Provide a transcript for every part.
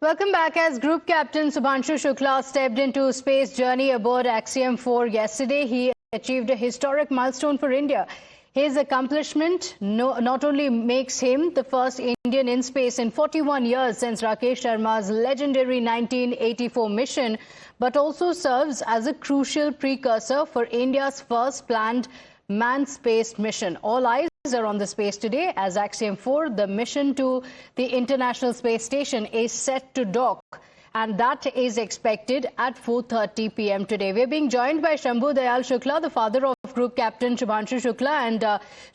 Welcome back. As Group Captain Subhanshu Shukla stepped into space journey aboard Axiom 4 yesterday, he achieved a historic milestone for India. His accomplishment not only makes him the first Indian in space in 41 years since Rakesh Sharma's legendary 1984 mission, but also serves as a crucial precursor for India's first planned manned space mission. All eyes are on the space today as Axiom 4, the mission to the International Space Station, is set to dock, and that is expected at 4:30 p.m. today. We're being joined by Shambhu Dayal Shukla, the father of Group Captain Subhanshu Shukla, and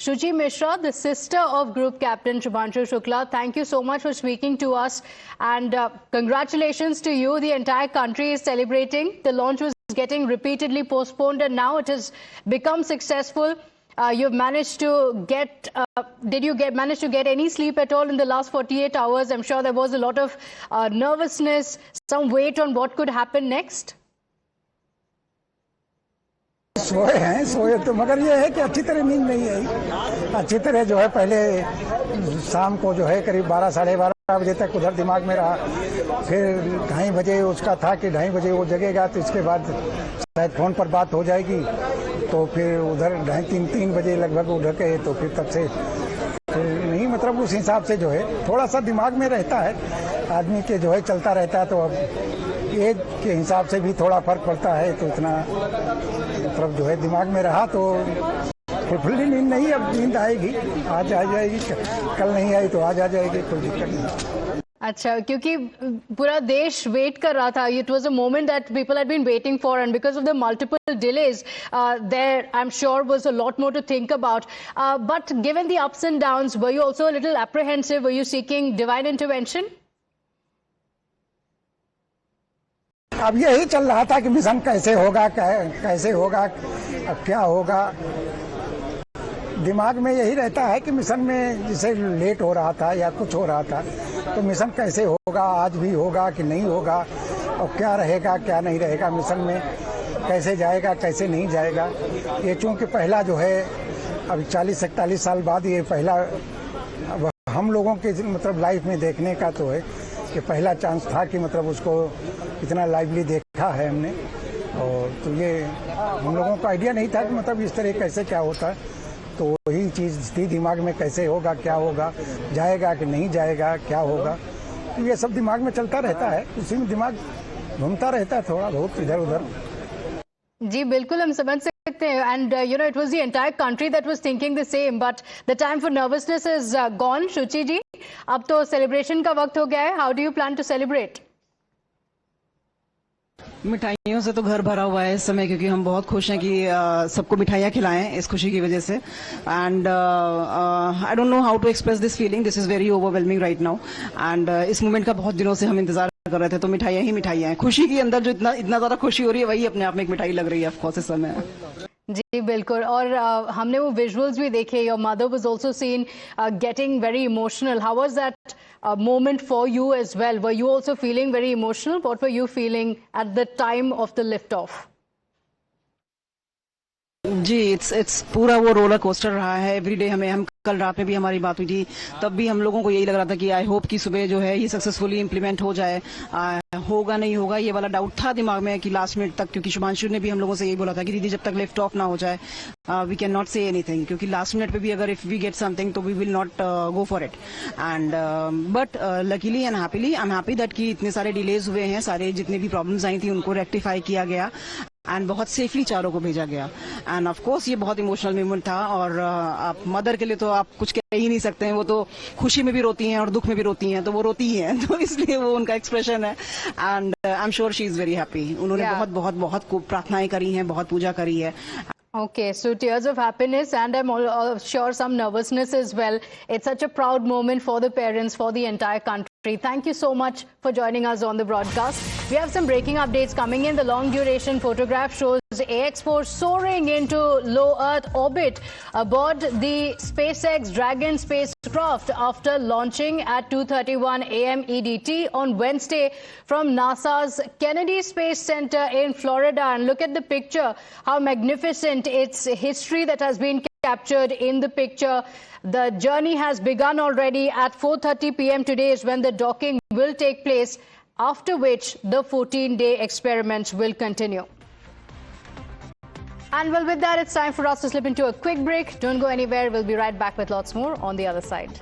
Shuchi Mishra, the sister of Group Captain Subhanshu Shukla. Thank you so much for speaking to us, and congratulations to you. The entire country is celebrating. The launch was getting repeatedly postponed, and now it has become successful. You've managed to get, did you manage to get any sleep at all in the last 48 hours? I'm sure there was a lot of nervousness, some weight on what could happen next. सोए तो मगर ये है कि अच्छी तरह नींद नहीं आई। अच्छी तरह जो है पहले शाम को जो है करीब 12 साढ़े 12 बजे तक उधर दिमाग में रहा। फिर 2:30 बजे उसका था कि 2:30 बजे वो जगेगा तो इसके बाद शायद फोन पर बात हो जाएगी। तो फिर उधर 2:30 3 बजे लगभग उधर के तो फिर तब से फिर नहीं मतलब उस हिसाब से जो है थोड़ा सा दिमाग में रहता है आदमी के जो है चलता रहता है। तो अब एज के हिसाब से भी थोड़ा फर्क पड़ता है तो इतना मतलब जो है दिमाग में रहा तो फुल्ली नींद नहीं। अब नींद आएगी, आज आ जाएगी, कल नहीं आई तो आज आ जाएगी, कोई दिक्कत नहीं। अच्छा, क्योंकि पूरा देश वेट कर रहा था. It was a moment that people had been waiting for, and because of the multiple delays, there I'm sure was a lot more to think about. But given the ups and downs, were you also a little apprehensive? Were you seeking divine intervention? अब यही चल रहा था कि mission कैसे होगा, कैसे होगा, अब क्या होगा। दिमाग में यही रहता है कि मिशन में जैसे लेट हो रहा था या कुछ हो रहा था तो मिशन कैसे होगा, आज भी होगा कि नहीं होगा, और क्या रहेगा क्या नहीं रहेगा, मिशन में कैसे जाएगा कैसे नहीं जाएगा। ये चूँकि पहला जो है अब 40-41 साल बाद ये पहला अब हम लोगों के मतलब लाइफ में देखने का तो है कि पहला चांस था कि मतलब उसको इतना लाइवली देखा है हमने। और तो ये हम लोगों को आइडिया नहीं था कि मतलब इस तरह कैसे क्या होता है। तो वही चीज़ थी दिमाग में, कैसे होगा क्या होगा, जाएगा कि नहीं जाएगा, क्या होगा। तो ये सब दिमाग में चलता रहता है, उसी में दिमाग घूमता रहता है थोड़ा बहुत इधर उधर। जी बिल्कुल, हम समझ सकते हैं. And you know, it was the entire country that was thinking the same, but the time for nervousness is gone. Shuchi ji, अब तो celebration का वक्त हो गया है. How do you plan to celebrate? मिठाइयों से तो घर भरा हुआ है इस समय, क्योंकि हम बहुत खुश हैं कि सबको मिठाइयाँ खिलाएं इस खुशी की वजह से. And I don't know how to express this feeling. This is very overwhelming right now. And इस मोमेंट का बहुत दिनों से हम इंतजार कर रहे थे, तो मिठाइयाँ ही मिठाइयाँ हैं. खुशी के अंदर जो इतना ज्यादा खुशी हो रही है वही अपने आप में एक मिठाई लग रही है ऑफकोर्स इस समय. जी बिल्कुल. और हमने वो विजुअल्स भी देखे. Your mother was also seen getting very emotional. How was that moment for you as well? Were you also feeling very emotional? What were you feeling at the time of the lift-off? जी it's पूरा वो roller coaster रहा है. Everyday हम कल रात में भी हमारी बात हुई थी, तब भी हम लोगों को यही लग रहा था कि आई होप कि सुबह जो है ये सक्सेसफुली इम्प्लीमेंट हो जाए. होगा नहीं होगा ये वाला डाउट था दिमाग में कि लास्ट मिनट तक, क्योंकि शुभांशु ने भी हम लोगों से यही बोला था कि दीदी जब तक लिफ्ट ऑफ ना हो जाए we can not say anything, क्योंकि लास्ट मिनट पे भी अगर इफ वी गेट समथिंग तो we will not go for it. And but luckily and happily I am happy that कि इतने सारे डिलेज हुए हैं. सारे जितने भी प्रॉब्लम्स आई थी उनको रेक्टिफाई किया गया एंड बहुत सेफली चारों को भेजा गया. एंड ऑफ कोर्स ये बहुत इमोशनल मोमेंट था. और आप मदर के लिए तो आप कुछ कह ही नहीं सकते हैं. वो तो खुशी में भी रोती हैं और दुख में भी रोती हैं, तो वो रोती ही हैं, तो इसलिए वो उनका एक्सप्रेशन है. And I am sure she is very happy. उन्होंने बहुत बहुत बहुत प्रार्थनाएं करी हैं, बहुत पूजा करी है. Okay, so tears of happiness, and I'm sure some nervousness as well. It's such a proud moment for the parents, for the entire country. Thank you so much for joining us on the broadcast. We have some breaking updates coming in. The long duration photograph shows AX4 soaring into low Earth orbit aboard the SpaceX Dragon spacecraft after launching at 2:31 a.m. EDT on Wednesday from NASA's Kennedy Space Center in Florida. And look at the picture, how magnificent its history that has been captured in the picture. The journey has begun already. At 4:30 p.m. today is when the docking will take place, after which the 14-day experiment will continue. And well, with that, it's time for us to slip into a quick break. Don't go anywhere. We'll be right back with lots more on the other side.